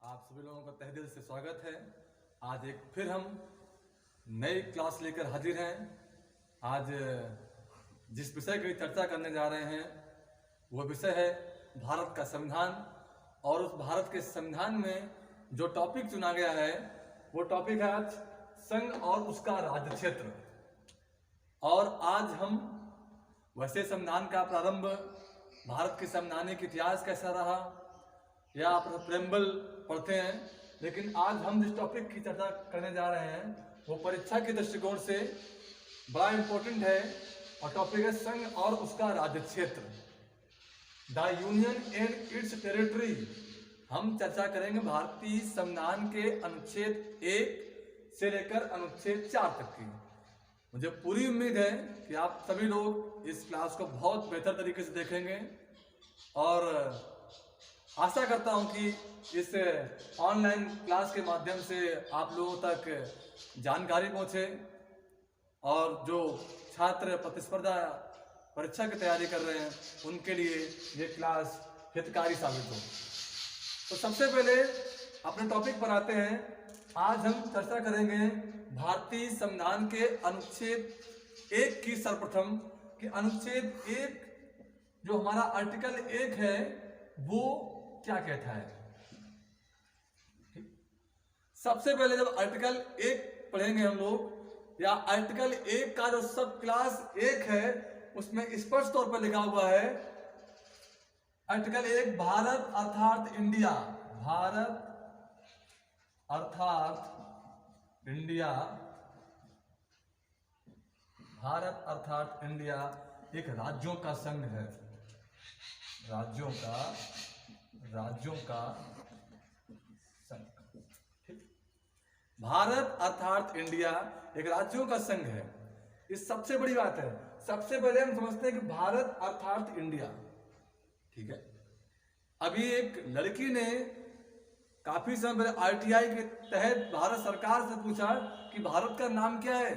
आप सभी लोगों का तहे दिल से स्वागत है। आज एक फिर हम नई क्लास लेकर हाजिर हैं। आज जिस विषय की चर्चा करने जा रहे हैं वो विषय है भारत का संविधान। और उस भारत के संविधान में जो टॉपिक चुना गया है वो टॉपिक है आज संघ और उसका राज्य क्षेत्र। और आज हम वैसे संविधान का प्रारंभ, भारत के संवैधानिक इतिहास कैसा रहा, या आप प्रेम्बल पढ़ते हैं, लेकिन आज हम जिस टॉपिक की चर्चा करने जा रहे हैं वो परीक्षा के दृष्टिकोण से बड़ा इंपॉर्टेंट है। और टॉपिक है संघ और उसका राज्य क्षेत्र, the union and it's territory. हम चर्चा करेंगे भारतीय संविधान के अनुच्छेद 1 से लेकर अनुच्छेद 4 तक की। मुझे पूरी उम्मीद है कि आप सभी लोग इस क्लास को बहुत बेहतर तरीके से देखेंगे और आशा करता हूं कि इस ऑनलाइन क्लास के माध्यम से आप लोगों तक जानकारी पहुंचे और जो छात्र प्रतिस्पर्धा परीक्षा की तैयारी कर रहे हैं उनके लिए ये क्लास हितकारी साबित हो। तो सबसे पहले अपने टॉपिक पर आते हैं। आज हम चर्चा करेंगे भारतीय संविधान के अनुच्छेद 1 की सर्वप्रथम कि अनुच्छेद 1 जो हमारा आर्टिकल 1 है वो क्या कहता है। सबसे पहले जब आर्टिकल 1 पढ़ेंगे हम लोग, या आर्टिकल 1 का जो सब क्लास 1 है उसमें स्पष्ट तौर पर लिखा हुआ है आर्टिकल 1 भारत अर्थात इंडिया। भारत अर्थात इंडिया, भारत अर्थात इंडिया एक राज्यों का संघ है। राज्यों का संघ, ठीक। भारत अर्थात इंडिया एक राज्यों का संघ है। इस सबसे बड़ी बात है। सबसे पहले हम समझते हैं कि भारत अर्थात इंडिया, ठीक है। अभी एक लड़की ने काफी समय पहले आरटीआई के तहत भारत सरकार से पूछा कि भारत का नाम क्या है।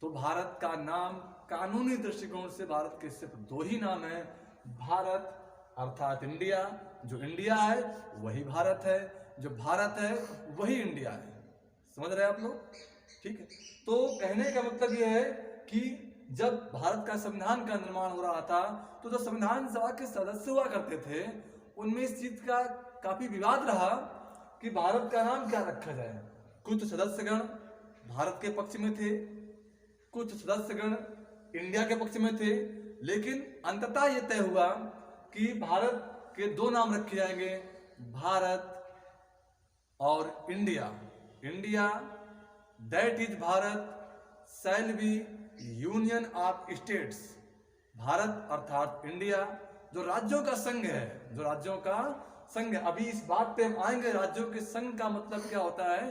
तो भारत का नाम कानूनी दृष्टिकोण से भारत के सिर्फ 2 ही नाम है, भारत अर्थात इंडिया। जो इंडिया है वही भारत है, जो भारत है वही इंडिया है। समझ रहे हैं आप लोग, ठीक है। तो कहने का मतलब यह है कि जब भारत का संविधान का निर्माण हो रहा था तो जो संविधान सभा के सदस्य हुआ करते थे उनमें इस चीज का काफी विवाद रहा कि भारत का नाम क्या रखा जाए। कुछ सदस्यगण भारत के पक्ष में थे, कुछ सदस्यगण इंडिया के पक्ष में थे, लेकिन अंततः यह तय हुआ कि भारत के 2 नाम रखे जाएंगे, भारत और India. India that is Bharat shall be union of states. Bharat अर्थात इंडिया जो राज्यों का संघ है, जो राज्यों का संघ है। अभी इस बात पे हम आएंगे राज्यों के संघ का मतलब क्या होता है।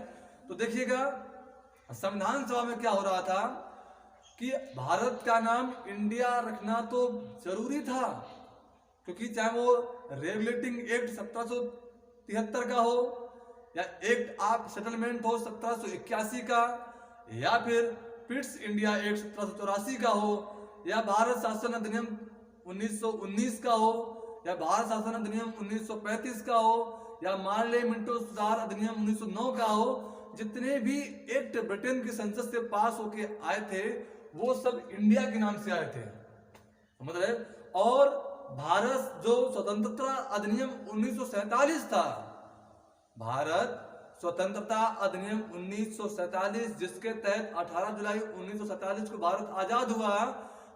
तो देखिएगा संविधान सभा में क्या हो रहा था कि भारत का नाम इंडिया रखना तो जरूरी था, क्योंकि चाहे वो रेगुलेटिंग एक्ट 1773 का हो, या एक्ट ऑफ सेटलमेंट हो 1781 का, या फिर पिट्स इंडिया एक्ट 1784 का हो, या भारत शासन अधिनियम 1919 का हो, या भारत शासन अधिनियम 1935 का हो, या मार्ले मिंटो सुधार अधिनियम 1909 का हो। जितने भी एक्ट ब्रिटेन की संसद से पास होके आए थे वो सब इंडिया के नाम से आए थे, समझ रहे। और भारत जो स्वतंत्रता अधिनियम 1947 था, भारत स्वतंत्रता अधिनियम 1947 जिसके तहत 18 जुलाई 1947 को भारत आजाद हुआ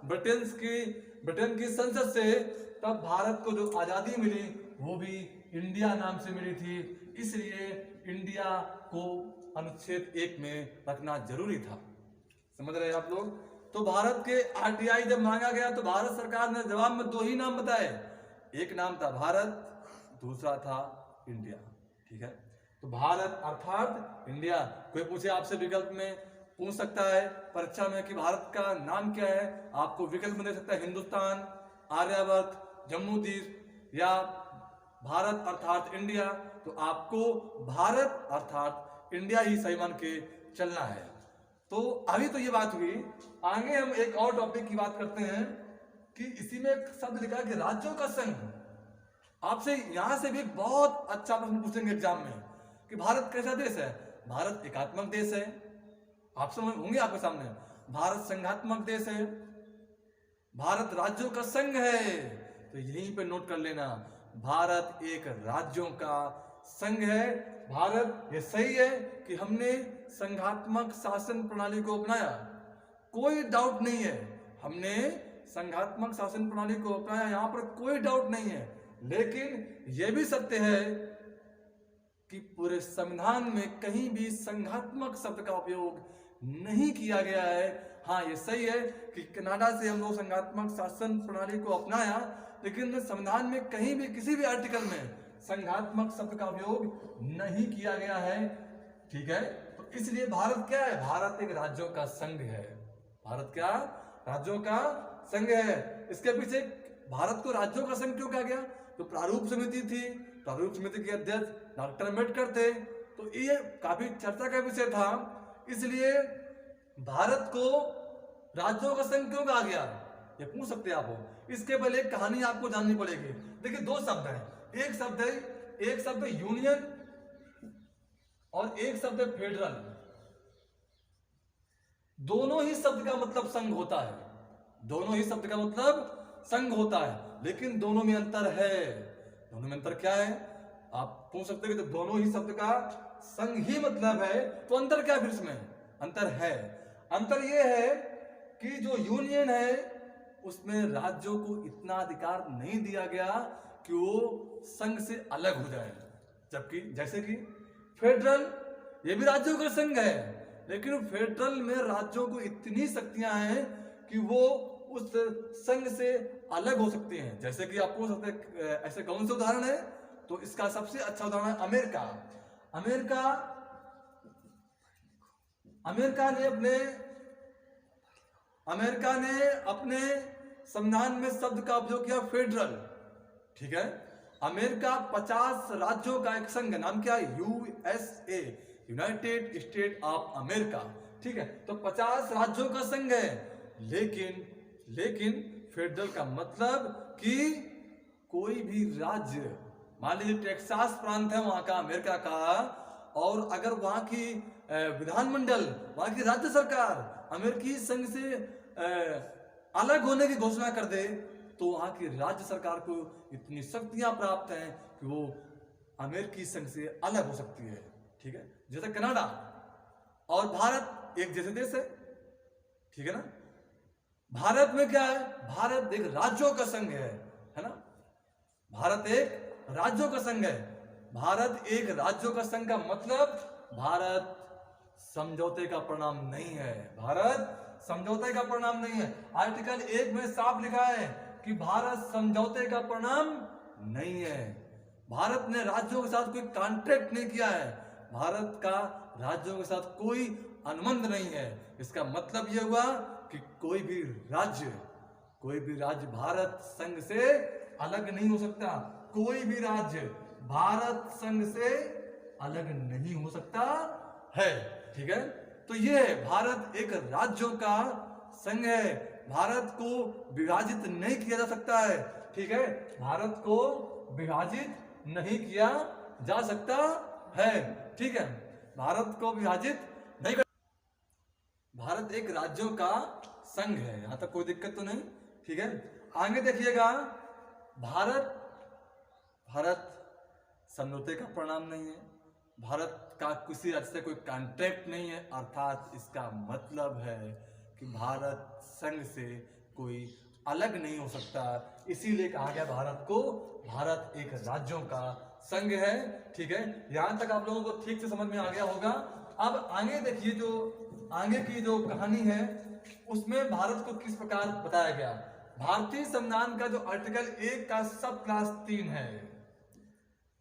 ब्रिटेन की संसद से, तब भारत को जो आजादी मिली वो भी इंडिया नाम से मिली थी। इसलिए इंडिया को अनुच्छेद 1 में रखना जरूरी था, समझ रहे हैं आप लोग। तो भारत के आरटीआई जब मांगा गया तो भारत सरकार ने जवाब में 2 ही नाम बताए। एक नाम था भारत, दूसरा था इंडिया, ठीक है। तो भारत अर्थात इंडिया। कोई पूछे आपसे विकल्प में पूछ सकता है परीक्षा में कि भारत का नाम क्या है, आपको विकल्प में दे सकता है हिंदुस्तान, आर्यावर्त, जम्मू द्वीप या भारत अर्थात इंडिया। तो आपको भारत अर्थात इंडिया ही सही मान के चलना है। तो अभी तो ये बात हुई, आगे हम एक और टॉपिक की बात करते हैं कि इसी में एक शब्द लिखा है कि राज्यों का संघ। आपसे यहां से भी बहुत अच्छा प्रश्न पूछेंगे एग्जाम में कि भारत कैसा देश है। भारत एकात्मक देश है, आप समझ होंगे आपके सामने। भारत संघात्मक देश है, भारत राज्यों का संघ है। तो यहीं पे नोट कर लेना, भारत एक राज्यों का संघ है। भारत, ये सही है कि हमने संघात्मक शासन प्रणाली को अपनाया, कोई डाउट नहीं है, हमने संघात्मक शासन प्रणाली को अपनाया, यहां पर कोई डाउट नहीं है। लेकिन यह भी सत्य है कि पूरे संविधान में कहीं भी संघात्मक शब्द का उपयोग नहीं किया गया है। हाँ, ये सही है कि कनाडा से हम लोग संघात्मक शासन प्रणाली को अपनाया, लेकिन संविधान में कहीं भी किसी भी आर्टिकल में संघात्मक शब्द का उपयोग नहीं किया गया है। ठीक है, तो इसलिए भारत क्या है? भारत एक राज्यों का संघ है। भारत क्या? राज्यों का संघ है। इसके पीछे भारत को राज्यों का संघ क्यों कहा गया? तो प्रारूप समिति थी, प्रारूप समिति के अध्यक्ष डॉक्टर अम्बेडकर थे, तो ये काफी चर्चा का विषय था। इसलिए भारत को राज्यों का संघ क्यों कहा गया, ये पूछ सकते हैं आप। इसके पहले एक कहानी आपको जाननी पड़ेगी। देखिए, दो शब्द हैं, एक शब्द है यूनियन और एक शब्द है फेडरल। दोनों ही शब्द का मतलब संघ होता है, दोनों ही शब्द का मतलब संघ होता है, लेकिन दोनों में अंतर है। दोनों में अंतर क्या है आप पूछ सकते हैं कि तो दोनों ही शब्द का संघ ही मतलब है, तो अंतर क्या फिर इसमें? अंतर है, अंतर यह है कि जो यूनियन है उसमें राज्यों को इतना अधिकार नहीं दिया गया कि वो संघ से अलग हो जाए, जबकि जैसे कि फेडरल, ये भी राज्यों का संघ है, लेकिन फेडरल में राज्यों को इतनी शक्तियां हैं कि वो उस संघ से अलग हो सकते हैं। जैसे कि आप पूछ सकते हैं ऐसे कौन से उदाहरण है, तो इसका सबसे अच्छा उदाहरण है अमेरिका। अमेरिका ने अपने संविधान में शब्द का उपयोग किया फेडरल। ठीक है, अमेरिका 50 राज्यों का एक संघ, नाम क्या है? USA, United state of America. ठीक है, तो 50 राज्यों का संघ है, लेकिन फेडरल का मतलब कि कोई भी राज्य, मान लीजिए टेक्सास प्रांत है वहां का, अमेरिका का, और अगर वहां की विधानमंडल, वहां की राज्य सरकार अमेरिकी संघ से अलग होने की घोषणा कर दे, तो वहां की राज्य सरकार को इतनी शक्तियां प्राप्त हैं कि वो अमेरिकी संघ से अलग हो सकती है। ठीक है, जैसे कनाडा और भारत एक जैसे देश है, ठीक है ना। भारत में क्या है? भारत एक राज्यों का संघ है ना। भारत एक राज्यों का संघ है। भारत एक राज्यों का संघ का मतलब भारत समझौते का परिणाम नहीं है। भारत समझौते का परिणाम नहीं है। आर्टिकल 1 में साफ लिखा है कि भारत समझौते का परिणाम नहीं है। भारत ने राज्यों के साथ कोई कॉन्ट्रैक्ट नहीं किया है। भारत का राज्यों के साथ कोई अनुबंध नहीं है। इसका मतलब यह हुआ कि कोई भी राज्य भारत संघ से अलग नहीं हो सकता। कोई भी राज्य भारत संघ से अलग नहीं हो सकता है। ठीक है, तो ये भारत एक राज्यों का संघ है। भारत को विभाजित नहीं किया जा सकता है। ठीक है, भारत को विभाजित नहीं किया जा सकता है। ठीक है, भारत को विभाजित नहीं कर, भारत एक राज्यों का संघ है, यहां तक कोई दिक्कत तो नहीं। ठीक है, आगे देखिएगा, भारत समझौते का परिणाम नहीं है। भारत का किसी राज्य से कोई कॉन्ट्रैक्ट नहीं है, अर्थात इसका मतलब है कि भारत संघ से कोई अलग नहीं हो सकता। इसीलिए कहा गया भारत एक राज्यों का संघ है। ठीक है, यहां तक आप लोगों को ठीक से समझ में आ गया होगा। अब आगे देखिए, जो आगे की जो कहानी है उसमें भारत को किस प्रकार बताया गया। भारतीय संविधान का जो आर्टिकल 1 का सब क्लास 3 है,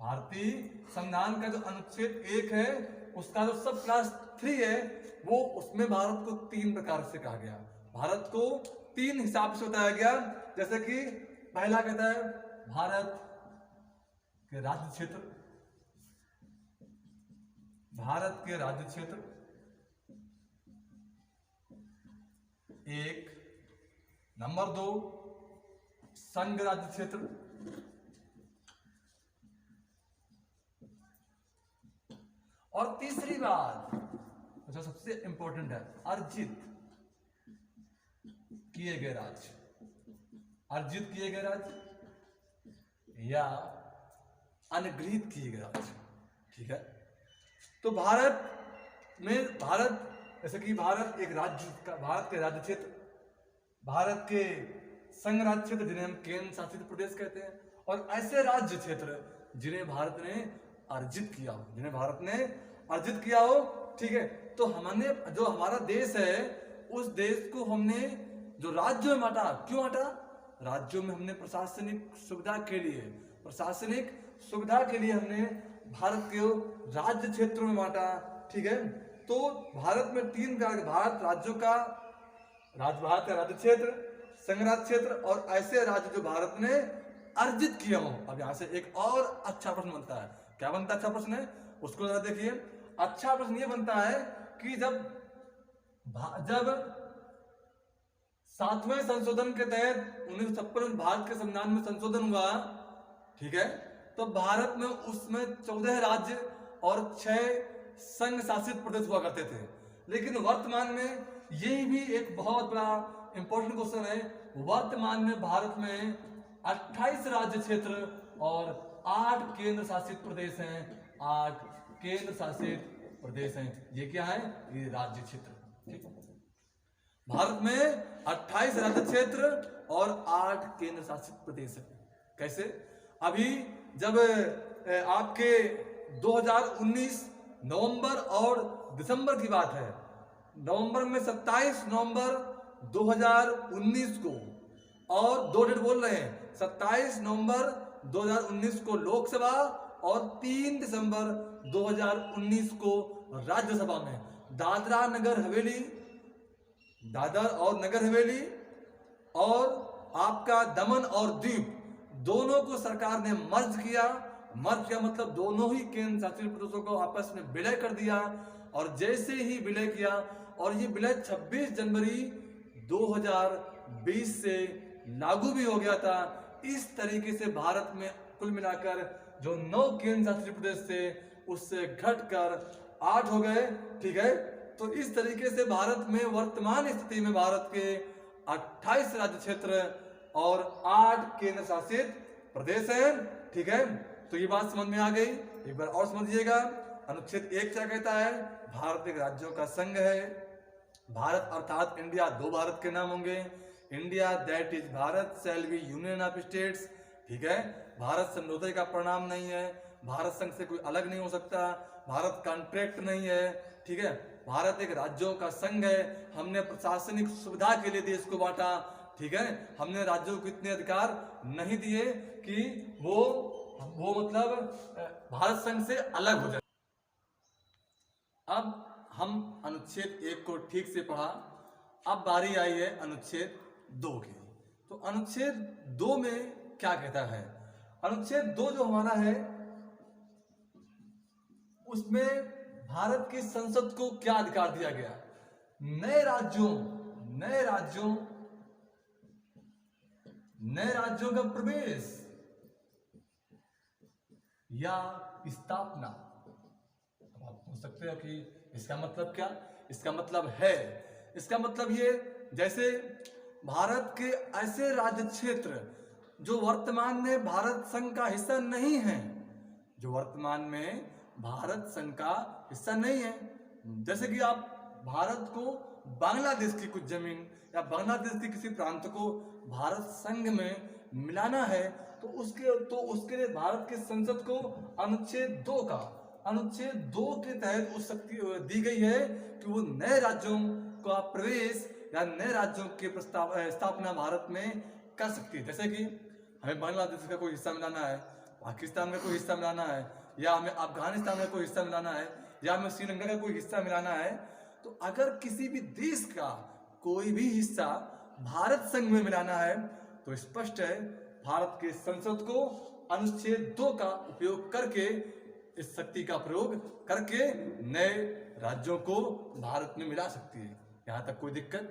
भारतीय संविधान का जो अनुच्छेद 1 है उसका जो सब क्लास 3 है, वो उसमें भारत को 3 प्रकार से कहा गया। भारत को 3 हिसाब से बताया गया। जैसे कि पहला कहता है भारत के राज्य क्षेत्र, भारत के राज्य क्षेत्र 1, नंबर 2 संघ राज्य क्षेत्र, और तीसरी बात जो सबसे इंपॉर्टेंट है, अर्जित किए गए राज्य, अर्जित किए गए राज्य या अनुग्रहित किए गए राज्य। ठीक है, तो भारत जैसे कि भारत एक राज्य का, भारत के राज्य क्षेत्र, भारत के संघ राज्य क्षेत्र जिन्हें हम केंद्र शासित प्रदेश कहते हैं, और ऐसे राज्य क्षेत्र जिन्हें भारत ने अर्जित किया हो, जिन्हें भारत ने अर्जित किया हो। ठीक है, तो हमने जो हमारा देश है उस देश को हमने जो राज्यों में बांटा, क्यों बांटा? राज्यों में हमने प्रशासनिक सुविधा के लिए हमने भारत के राज्य क्षेत्रों में बांटा। ठीक है, तो भारत में 3 प्रकार के भारत राज्यों का, भारत का राज्य क्षेत्र, संघ राज्य क्षेत्र और ऐसे राज्य जो भारत ने अर्जित किया हो। अब यहां से एक और अच्छा प्रश्न बनता है। क्या बनता है अच्छा प्रश्न है? उसको जरा देखिए। अच्छा प्रश्न ये बनता है कि जब 7वें संशोधन के तहत 1956 में भारत के संविधान में संशोधन हुआ, ठीक है, तो भारत में उसमें 14 राज्य और 6 संघ शासित प्रदेश हुआ करते थे। लेकिन वर्तमान में ये भी एक बहुत बड़ा इंपॉर्टेंट क्वेश्चन है, वर्तमान में भारत में 28 राज्य क्षेत्र और 8 केंद्र शासित प्रदेश हैं। 8 केंद्र शासित प्रदेश हैं। ये क्या है? ये राज्य क्षेत्र। ठीक है, भारत में 28 राज्य क्षेत्र और 8 केंद्र शासित प्रदेश है। कैसे? अभी जब आपके 2019 नवंबर और दिसंबर की बात है, नवंबर में 27 नवंबर 2019 को, और 2 डेट बोल रहे हैं, 27 नवंबर 2019 को लोकसभा और 3 दिसंबर 2019 को राज्यसभा में दादर और नगर हवेली और आपका दमन और दीव दोनों को सरकार ने मर्ज किया मतलब दोनों ही केंद्र शासित प्रदेशों को आपस में विलय कर दिया। और जैसे ही विलय किया, और ये विलय 26 जनवरी 2020 से लागू भी हो गया था। इस तरीके से भारत में कुल मिलाकर जो 9 केंद्र शासित प्रदेश थे उससे घटकर 8 हो गए। ठीक है, तो इस तरीके से भारत में वर्तमान स्थिति में भारत के 28 राज्य क्षेत्र और 8 केंद्र शासित प्रदेश हैं। ठीक है, तो ये बात समझ में आ गई। एक बार और समझिएगा, अनुच्छेद 1 क्या कहता है? भारत एक राज्यों का संघ है। भारत अर्थात इंडिया 2 भारत के नाम होंगे। India that is Bharat shall be union of states. ठीक है, भारत समझौते का परिणाम नहीं है, भारत संघ से कोई अलग नहीं हो सकता, भारत कॉन्ट्रैक्ट नहीं है। ठीक है, भारत एक राज्यों का संघ है। हमने प्रशासनिक सुविधा के लिए देश को बांटा। ठीक है, हमने राज्यों को इतने अधिकार नहीं दिए कि वो मतलब भारत संघ से अलग हो जाए। अब हम अनुच्छेद 1 को ठीक से पढ़ा, अब बारी आई है अनुच्छेद 2 की। तो अनुच्छेद 2 में क्या कहता है? अनुच्छेद 2 जो हमारा है उसमें भारत की संसद को क्या अधिकार दिया गया? नए राज्यों का प्रवेश या स्थापना। अब आप पूछ सकते हो कि इसका मतलब क्या? इसका मतलब ये, जैसे भारत के ऐसे राज्य क्षेत्र जो वर्तमान में भारत संघ का हिस्सा नहीं है, जैसे कि आप भारत को बांग्लादेश की कुछ जमीन या बांग्लादेश के किसी प्रांत को भारत संघ में मिलाना है, तो उसके लिए भारत की संसद को अनुच्छेद 2 के तहत उस शक्ति दी गई है कि वो नए राज्यों का प्रवेश या नए राज्यों की स्थापना भारत में कर सकती है। जैसे कि हमें बांग्लादेश का कोई हिस्सा मिलाना है, पाकिस्तान का कोई हिस्सा मिलाना है, या हमें अफगानिस्तान का कोई हिस्सा मिलाना है, या हमें श्रीलंका का कोई हिस्सा मिलाना है, तो अगर किसी भी देश का कोई भी हिस्सा भारत संघ में मिलाना है तो स्पष्ट है भारत के संसद को अनुच्छेद 2 का उपयोग करके, इस शक्ति का प्रयोग करके नए राज्यों को भारत में मिला सकती है। यहां तक कोई दिक्कत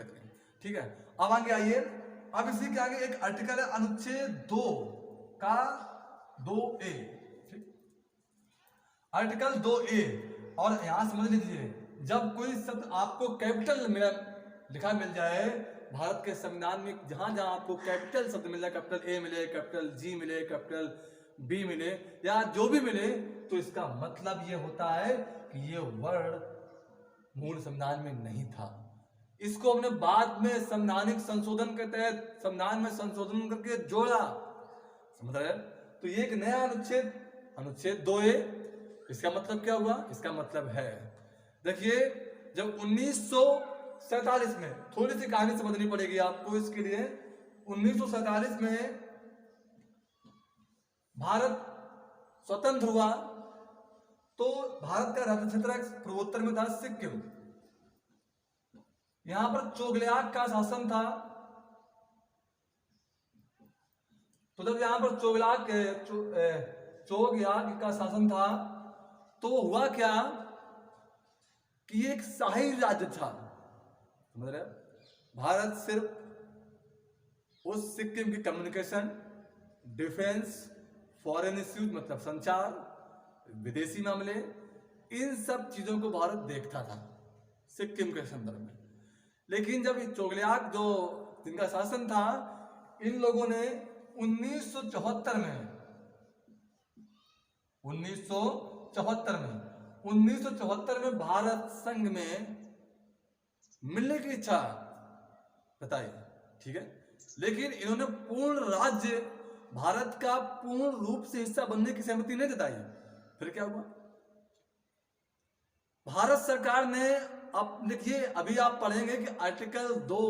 नहीं। ठीक है, अब आगे आइए। अब इसी के आगे एक आर्टिकल है अनुच्छेद 2 का 2A। आर्टिकल 2A, और यहां समझ लीजिए, जब कोई शब्द आपको कैपिटल लिखा मिल जाए भारत के संविधान में, जहां जहां आपको कैपिटल शब्द मिल जाए, कैपिटल A मिले, कैपिटल G मिले, कैपिटल B मिले, या जो भी मिले, तो इसका मतलब ये होता है कि ये वर्ड मूल संविधान में नहीं था। इसको हमने बाद में संवैधानिक संशोधन के तहत संविधान में संशोधन करके जोड़ा, समझ रहे? तो ये एक नया अनुच्छेद, अनुच्छेद 2A, इसका मतलब क्या हुआ? इसका मतलब है, देखिए, जब 1947 में, थोड़ी सी कहानी समझनी पड़ेगी आपको इसके लिए, 1947 में भारत स्वतंत्र हुआ, तो भारत का राज्य क्षेत्र पूर्वोत्तर में था सिक्किम। यहां पर चोगलैयाक का शासन था। तो जब यहां पर चोगलैयाक का शासन था, तो हुआ क्या कि एक शाही राज्य था, समझ रहे? भारत सिर्फ उस सिक्किम की कम्युनिकेशन, डिफेंस, फॉरेन इश्यूज मतलब संचार, विदेशी मामले, इन सब चीजों को भारत देखता था सिक्किम के संदर्भ में। लेकिन जब ये चोगलैयाक जो जिनका शासन था, इन लोगों ने 1974 में भारत संघ में मिलने की इच्छा बताई, ठीक है? लेकिन इन्होंने पूर्ण राज्य, भारत का पूर्ण रूप से हिस्सा बनने की सहमति नहीं जताई। फिर क्या हुआ? भारत सरकार ने, अब देखिए, अभी आप पढ़ेंगे कि आर्टिकल 2,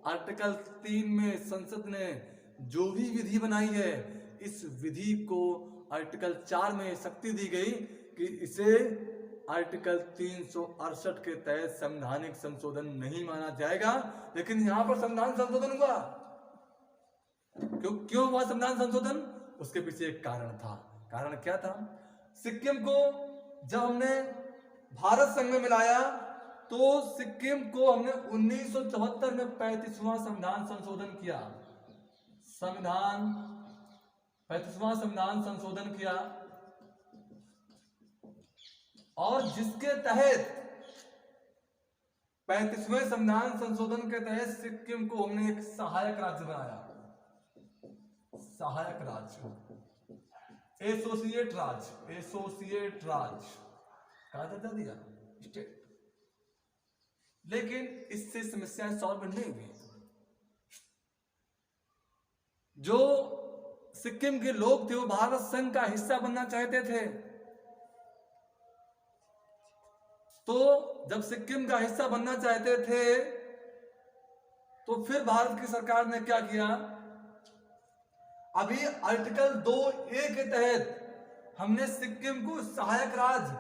आर्टिकल 3 में संसद ने जो भी विधि बनाई है, इस विधि को आर्टिकल 4 में शक्ति दी गई कि इसे आर्टिकल 368 के तहत संवैधानिक संशोधन नहीं माना जाएगा। लेकिन यहां पर संविधान संशोधन हुआ। क्यों हुआ संविधान संशोधन? उसके पीछे एक कारण था। कारण क्या था? सिक्किम को जब हमने भारत संघ में मिलाया, तो सिक्किम को हमने 1974 में 35वां संविधान संशोधन किया, 35वां संविधान संशोधन किया, और जिसके तहत 35वें संविधान संशोधन के तहत सिक्किम को हमने एक सहायक राज्य बनाया, सहायक राज्य, एसोसिएट राज्य का दर्जा दिया, स्टेट। लेकिन इससे समस्याएं सॉल्व नहीं हुई। जो सिक्किम के लोग थे वो भारत संघ का हिस्सा बनना चाहते थे। तो जब सिक्किम का हिस्सा बनना चाहते थे, तो फिर भारत की सरकार ने क्या किया? अभी आर्टिकल 2A के तहत हमने सिक्किम को सहायक राज्य,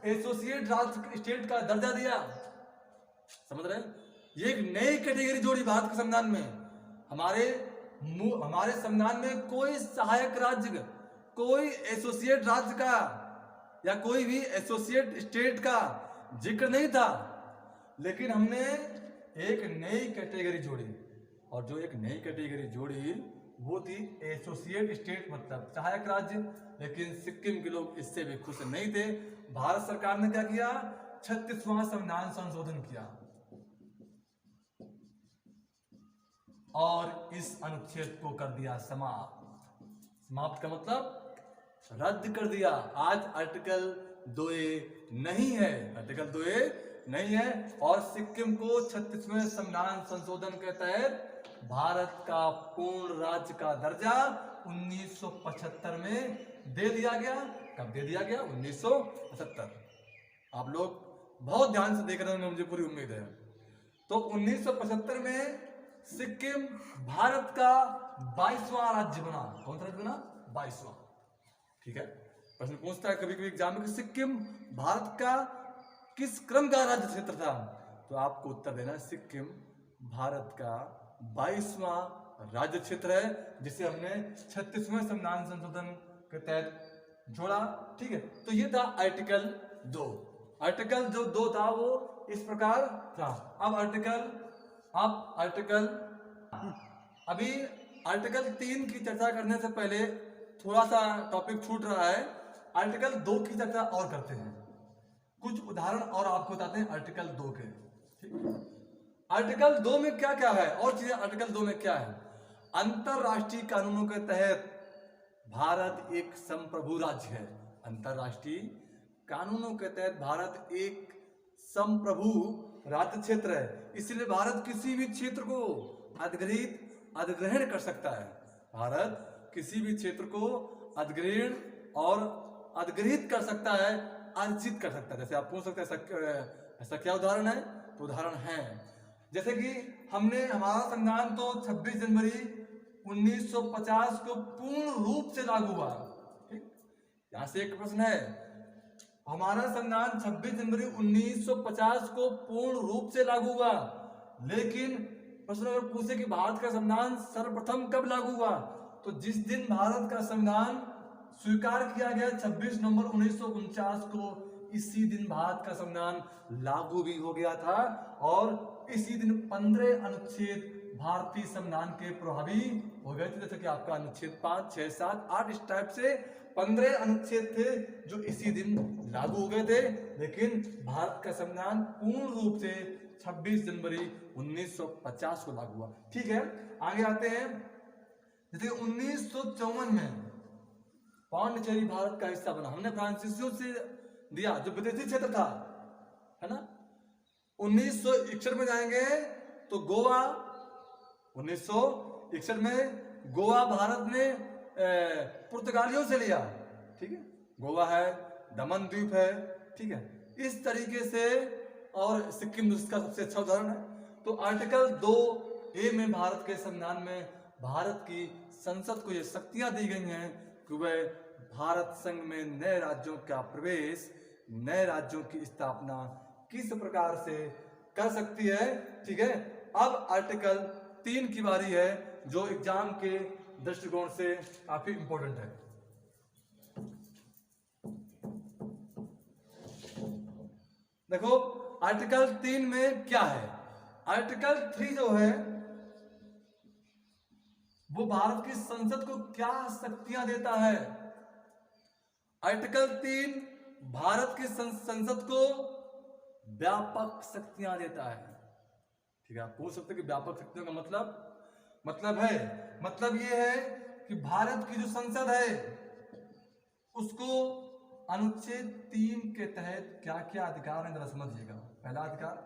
एसोसिएट राज्य, स्टेट का दर्जा दिया, समझ रहे हैं? ये एक नई कैटेगरी जोड़ी भारत के संविधान में। हमारे संविधान में कोई सहायक राज्य, कोई एसोसिएट राज्य का या कोई भी एसोसिएट स्टेट का जिक्र नहीं था। लेकिन हमने एक नई कैटेगरी जोड़ी, और जो एक नई कैटेगरी जोड़ी वो थी एसोसिएट स्टेट, मतलब सहायक राज्य। लेकिन सिक्किम के लोग इससे भी खुश नहीं थे। भारत सरकार ने क्या किया? 36वां संविधान संशोधन किया और इस अनुच्छेद को कर दिया समाप्त। समाप्त का मतलब रद्द कर दिया। आज आर्टिकल 2A नहीं है, आर्टिकल 2A नहीं है, और सिक्किम को 36वें संविधान संशोधन के तहत भारत का पूर्ण राज्य का दर्जा 1975 में दे दिया गया। कब दे दिया गया? 1975। आप लोग बहुत ध्यान से देख रहे होंगे, मुझे पूरी उम्मीद है। तो 1975 में सिक्किम भारत का 22वां राज्य बना। कौन सा राज्य बना? 22वां। ठीक है, प्रश्न पूछता है कभी कभी एग्जाम में कि सिक्किम भारत का किस क्रम का राज्य क्षेत्र था? तो आपको उत्तर देना है सिक्किम भारत का 22वां राज्य क्षेत्र है, जिसे हमने 36वें संविधान संशोधन के तहत जोड़ा। ठीक है, तो ये था आर्टिकल 2। आर्टिकल जो 2 था वो इस प्रकार था। अब आर्टिकल 3 की चर्चा करने से पहले थोड़ा सा टॉपिक छूट रहा है, आर्टिकल 2 की चर्चा और करते हैं, कुछ उदाहरण और आपको बताते हैं आर्टिकल 2 के। ठीक, आर्टिकल 2 में क्या क्या है और चीजें आर्टिकल 2 में क्या है। अंतरराष्ट्रीय कानूनों के तहत भारत एक संप्रभु राज्य है। अंतरराष्ट्रीय कानूनों के तहत भारत एक संप्रभु राज्य क्षेत्र है, इसलिए भारत किसी भी क्षेत्र को अधिग्रहण कर सकता है। भारत किसी भी क्षेत्र को अधिग्रहण और अधिग्रहित कर सकता है, अर्जित कर सकता है। जैसे आप पूछ सकते हैं ऐसा क्या उदाहरण है, तो उदाहरण है जैसे कि हमारा संविधान तो 26 जनवरी 1950 को पूर्ण रूप से लागू हुआ। ठीक, यहां से एक प्रश्न है, हमारा संविधान 26 जनवरी 1950 को पूर्ण रूप से लागू हुआ, लेकिन प्रश्न अगर पूछे कि भारत का संविधान सर्वप्रथम कब लागू हुआ, तो जिस दिन भारत का संविधान स्वीकार किया गया 26 नवंबर 1949 को, इसी दिन भारत का संविधान लागू भी हो गया था और इसी दिन 15 अनुच्छेद भारतीय संविधान के प्रभावी हो गए थे। जैसे कि आपका अनुच्छेद 5, 6, 7, 8 इस टाइप से 15 अनुच्छेद थे जो इसी दिन लागू हो गए थे। लेकिन भारत का संविधान पूर्ण रूप से 26 जनवरी 1950 को लागू हुआ। ठीक है, आगे आते हैं। जैसे 1954 में पांडिचेरी भारत का हिस्सा बना, हमने फ्रांसीसियों से दिया जो विदेशी क्षेत्र था, है ना। 1961 में जाएंगे तो गोवा, 1961 में गोवा भारत ने पुर्तगालियों से लिया। ठीक है, गोवा है, दमन द्वीप है। ठीक है, इस तरीके से, और सिक्किम इसका सबसे अच्छा उदाहरण है। तो आर्टिकल 2A में भारत के संविधान में भारत की संसद को ये शक्तियां दी गई हैं कि वह भारत संघ में नए राज्यों का प्रवेश, नए राज्यों की स्थापना किस प्रकार से कर सकती है। ठीक है, अब आर्टिकल 3 की बारी है जो एग्जाम के दृष्टिकोण से काफी इंपॉर्टेंट है। देखो आर्टिकल 3 में क्या है। आर्टिकल 3 जो है वो भारत की संसद को क्या शक्तियां देता है। आर्टिकल 3 भारत की संसद को व्यापक शक्तियां देता है। ठीक है, आप पूछ सकते हैं कि व्यापक शक्तियों का मतलब ये है कि भारत की जो संसद है उसको अनुच्छेद 3 के तहत क्या क्या अधिकार है, जरा समझिएगा। पहला अधिकार,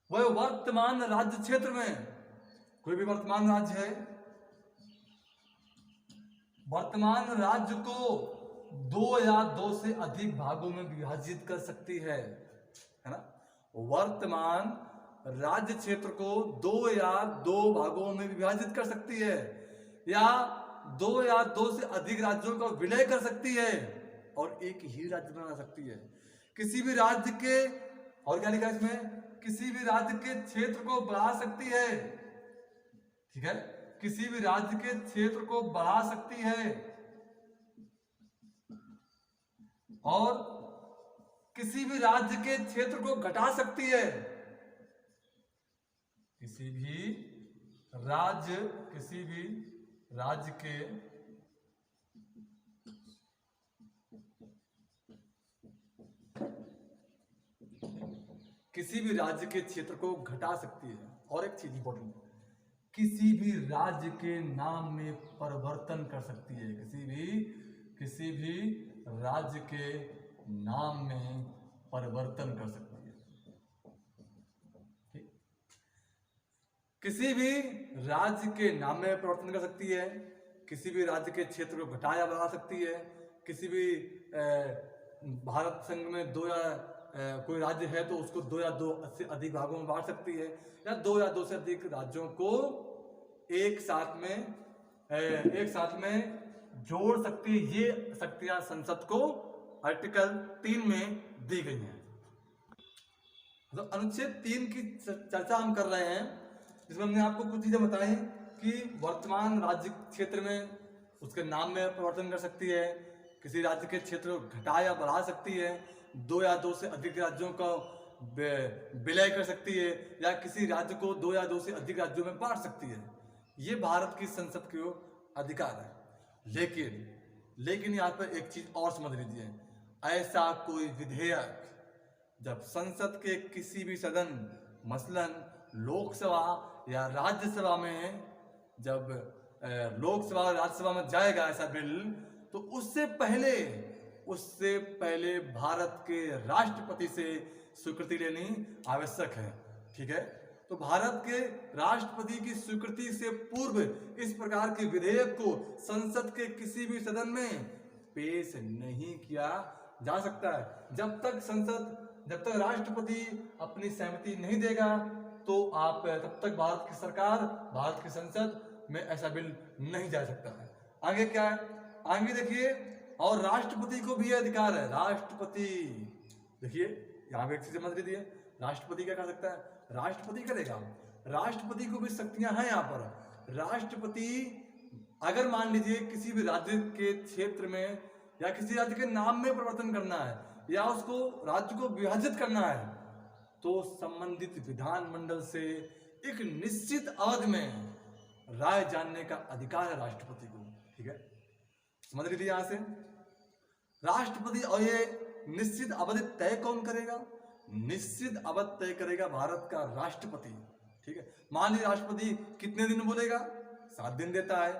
वह वर्तमान राज्य क्षेत्र में, कोई भी वर्तमान राज्य है, वर्तमान राज्य को 2 या 2 से अधिक भागों में विभाजित कर सकती है ना। वर्तमान राज्य क्षेत्र को 2 या 2 भागों में विभाजित कर सकती है, या 2 या 2 से अधिक राज्यों का विलय कर सकती है और एक ही राज्य बना सकती है। किसी भी राज्य के, और क्या लिखा है इसमें, किसी भी राज्य के क्षेत्र को बढ़ा सकती है। ठीक है, किसी भी राज्य के क्षेत्र को बढ़ा सकती है और किसी भी राज्य के क्षेत्र को घटा सकती है। किसी भी राज्य के क्षेत्र को घटा सकती है। और एक चीज इंपॉर्टेंट, किसी भी राज्य के नाम में परिवर्तन कर सकती है। किसी भी राज्य के नाम में परिवर्तन कर सकती है। ठीक, किसी भी राज्य के नाम में परिवर्तन कर सकती है, किसी भी राज्य के क्षेत्र को घटा या बढ़ा सकती है, किसी भी भारत संघ में 2 या कोई राज्य है तो उसको 2 या 2 से अधिक भागों में बांट सकती है, या 2 या 2 से अधिक राज्यों को एक साथ में जोड़ सकती है। ये शक्तियां संसद को आर्टिकल 3 में दी गई हैं। तो अनुच्छेद 3 की चर्चा हम कर रहे हैं, जिसमें हमने आपको कुछ चीजें बताई कि वर्तमान राज्य क्षेत्र में उसके नाम में परिवर्तन कर सकती है, किसी राज्य के क्षेत्र को घटा या बढ़ा सकती है, 2 या 2 से अधिक राज्यों का विलय कर सकती है, या किसी राज्य को 2 या 2 से अधिक राज्यों में बांट सकती है। ये भारत की संसद के अधिकार है। लेकिन लेकिन यहाँ पर एक चीज और समझ लीजिए, ऐसा कोई विधेयक जब संसद के किसी भी सदन, मसलन लोकसभा या राज्यसभा में, जब लोकसभा और राज्यसभा में जाएगा ऐसा बिल, तो उससे पहले भारत के राष्ट्रपति से स्वीकृति लेनी आवश्यक है। ठीक है, तो भारत के राष्ट्रपति की स्वीकृति से पूर्व इस प्रकार के विधेयक को संसद के किसी भी सदन में पेश नहीं किया जा सकता है। जब तक राष्ट्रपति अपनी सहमति नहीं देगा, तो तब तक भारत की सरकार, भारत की संसद में ऐसा बिल नहीं जा सकता है। आगे क्या है, आगे देखिए, और राष्ट्रपति को भी यह अधिकार है। राष्ट्रपति, देखिए यहाँ पे एक चीज समझ लीजिए, राष्ट्रपति क्या कर सकता है, राष्ट्रपति करेगा, राष्ट्रपति को भी शक्तियां हैं यहाँ पर। राष्ट्रपति अगर मान लीजिए किसी भी राज्य के क्षेत्र में या किसी राज्य के नाम में परिवर्तन करना है या उसको राज्य को विभाजित करना है, तो संबंधित विधानमंडल से एक निश्चित अवधि में राय जानने का अधिकार है राष्ट्रपति को। ठीक है, समझ लीजिए यहां से राष्ट्रपति, और ये निश्चित अवधि तय कौन करेगा, निश्चित अवधि तय करेगा भारत का राष्ट्रपति। ठीक है, मान लीजिए राष्ट्रपति कितने दिन बोलेगा, 7 दिन देता है,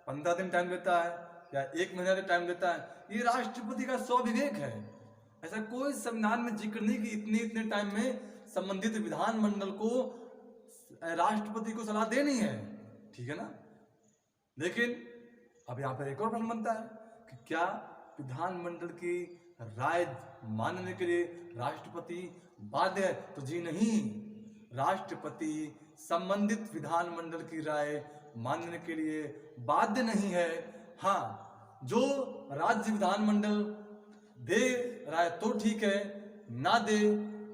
15 दिन टाइम देता है या 1 महीना का टाइम देता है, ये राष्ट्रपति का स्वविवेक है। ऐसा कोई संविधान में जिक्र नहीं कि इतने टाइम में संबंधित विधानमंडल को राष्ट्रपति को सलाह देनी है। ठीक है ना, लेकिन अब यहाँ पर एक और प्रश्न बनता है कि क्या विधानमंडल की राय मानने के लिए राष्ट्रपति बाध्य है? तो जी नहीं, राष्ट्रपति संबंधित विधानमंडल की राय मानने के लिए बाध्य नहीं है। हाँ, जो राज्य विधानमंडल दे राय तो ठीक है, ना दे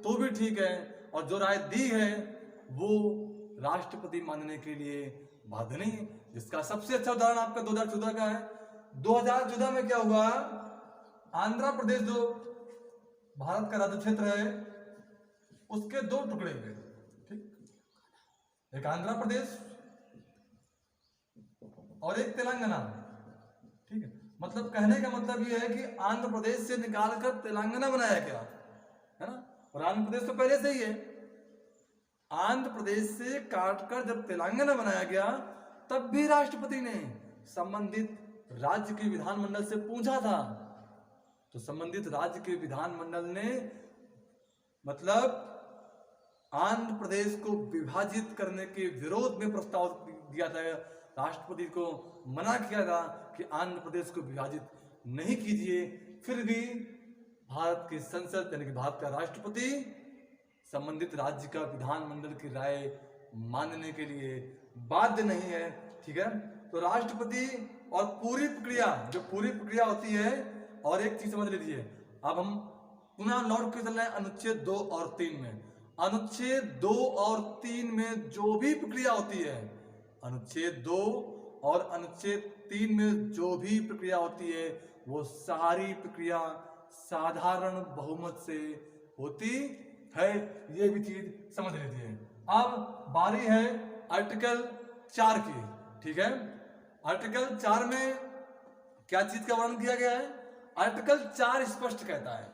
तो भी ठीक है, और जो राय दी है वो राष्ट्रपति मानने के लिए बाध्य नहीं है। जिसका सबसे अच्छा उदाहरण आपका 2014 का है। 2014 में क्या हुआ, आंध्र प्रदेश जो भारत का राज्य क्षेत्र है उसके 2 टुकड़े हुए। ठीक, एक आंध्र प्रदेश और एक तेलंगाना। ठीक है, मतलब कहने का मतलब यह है कि आंध्र प्रदेश से निकालकर तेलंगाना बनाया गया है ना, और आंध्र प्रदेश तो पहले से ही है। आंध्र प्रदेश से काटकर जब तेलंगाना बनाया गया, तब भी राष्ट्रपति ने संबंधित राज्य के विधानमंडल से पूछा था, तो संबंधित राज्य के विधानमंडल ने मतलब आंध्र प्रदेश को विभाजित करने के विरोध में प्रस्ताव दिया था, राष्ट्रपति को मना किया था कि आंध्र प्रदेश को विभाजित नहीं कीजिए। फिर भी भारत की संसद यानी कि भारत का राष्ट्रपति संबंधित राज्य का विधानमंडल की राय मानने के लिए बाध्य नहीं है। ठीक है, तो राष्ट्रपति और पूरी प्रक्रिया होती है। और एक चीज समझ लीजिए, अब हम पुनः लौट के चल रहे हैं अनुच्छेद 2 और 3 में। अनुच्छेद 2 और 3 में जो भी प्रक्रिया होती है, अनुच्छेद 2 और अनुच्छेद 3 में जो भी प्रक्रिया होती है, वो सारी प्रक्रिया साधारण बहुमत से होती है। ये भी चीज समझ लीजिए। अब बारी है आर्टिकल 4 की। ठीक है, आर्टिकल 4 में क्या चीज का वर्णन किया गया है? आर्टिकल 4 स्पष्ट कहता है,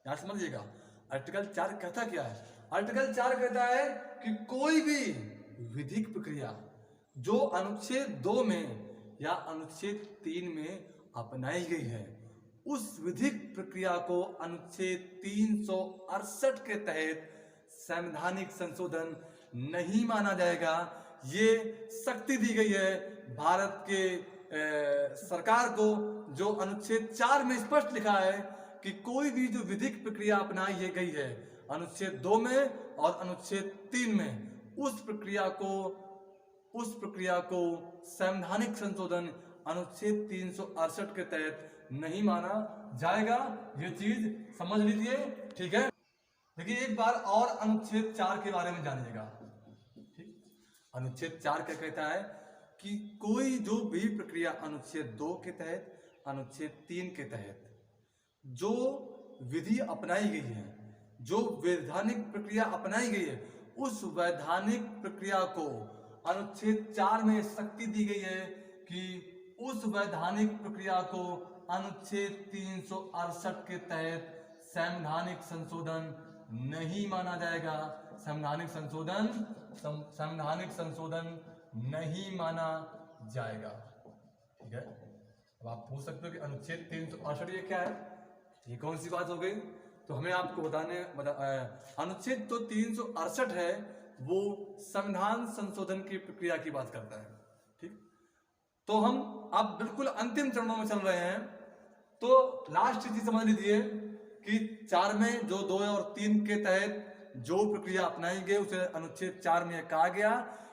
यहां समझिएगा, आर्टिकल 4 कहता क्या है? आर्टिकल 4 कहता है कि कोई भी विधिक प्रक्रिया जो अनुच्छेद 2 में या अनुच्छेद 3 में अपनाई गई है, उस विधिक प्रक्रिया को अनुच्छेद 368 के तहत संवैधानिक संशोधन नहीं माना जाएगा। ये शक्ति दी गई है भारत के सरकार को, जो अनुच्छेद 4 में स्पष्ट लिखा है कि कोई भी जो विधिक प्रक्रिया अपनाई गई है अनुच्छेद 2 में और अनुच्छेद 3 में, उस प्रक्रिया को संवैधानिक संशोधन अनुच्छेद 368 के तहत नहीं माना जाएगा। ये चीज समझ लीजिए। ठीक है, देखिए एक बार और अनुच्छेद 4 के बारे में जानिएगा। ठीक, अनुच्छेद 4 क्या कहता है कि कोई जो भी प्रक्रिया अनुच्छेद 2 के तहत, अनुच्छेद 3 के तहत जो विधि अपनाई गई है, जो वैधानिक प्रक्रिया अपनाई गई है, उस वैधानिक प्रक्रिया को अनुच्छेद 4 में शक्ति दी गई है कि उस वैधानिक प्रक्रिया को अनुच्छेद 368 के तहत संवैधानिक संशोधन नहीं माना जाएगा। संवैधानिक संशोधन नहीं माना जाएगा। ठीक है, अब आप पूछ सकते हो कि अनुच्छेद 368 ये क्या है, ये कौन सी बात हो गई? तो हमें आपको अनुच्छेद तो 368 है, वो संविधान संशोधन की प्रक्रिया की बात करता है। ठीक, तो हम अब बिल्कुल अंतिम चरणों में चल रहे हैं। तो लास्ट चीज समझ लीजिए कि 4 में जो 2 और 3 के तहत जो प्रक्रिया अपनाई गई उसे अनुच्छेद 4 में कहा गया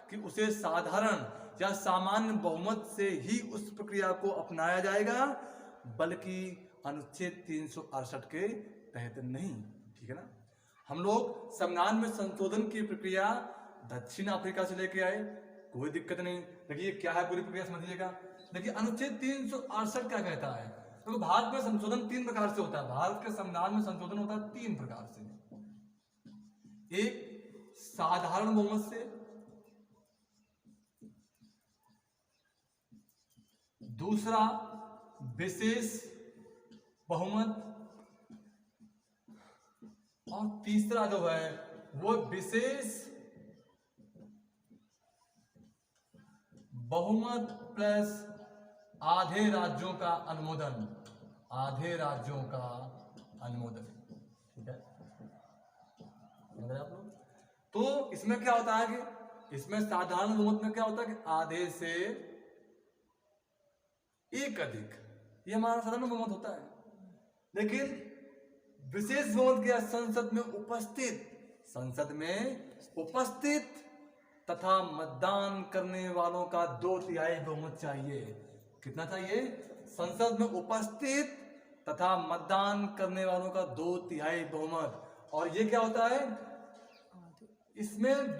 कि उसे साधारण या सामान्य बहुमत से ही उस प्रक्रिया को अपनाया जाएगा, बल्कि अनुच्छेद 368 के तहत नहीं। ठीक है ना, हम लोग संविधान में संशोधन की प्रक्रिया दक्षिण अफ्रीका से लेके आए, कोई दिक्कत नहीं। देखिए क्या है पूरी प्रक्रिया समझिएगा। देखिए अनुच्छेद 368 क्या कहता है, तो भारत में संशोधन 3 प्रकार से होता है। भारत के संविधान में संशोधन होता है 3 प्रकार से। एक साधारण बहुमत से, दूसरा विशेष बहुमत, और तीसरा जो है वो विशेष बहुमत प्लस आधे राज्यों का अनुमोदन। आधे राज्यों का अनुमोदन। ठीक है, समझ रहे आप लोग? तो इसमें क्या होता है कि इसमें साधारण बहुमत में क्या होता है कि आधे से एक अधिक, ये हमारा साधारण बहुमत होता है। लेकिन विशेष बहुमत क्या, संसद में उपस्थित तथा मतदान करने वालों का 2/3 बहुमत चाहिए। कितना चाहिए? संसद में उपस्थित तथा मतदान करने वालों का 2/3 बहुमत। और ये क्या होता है, इसमें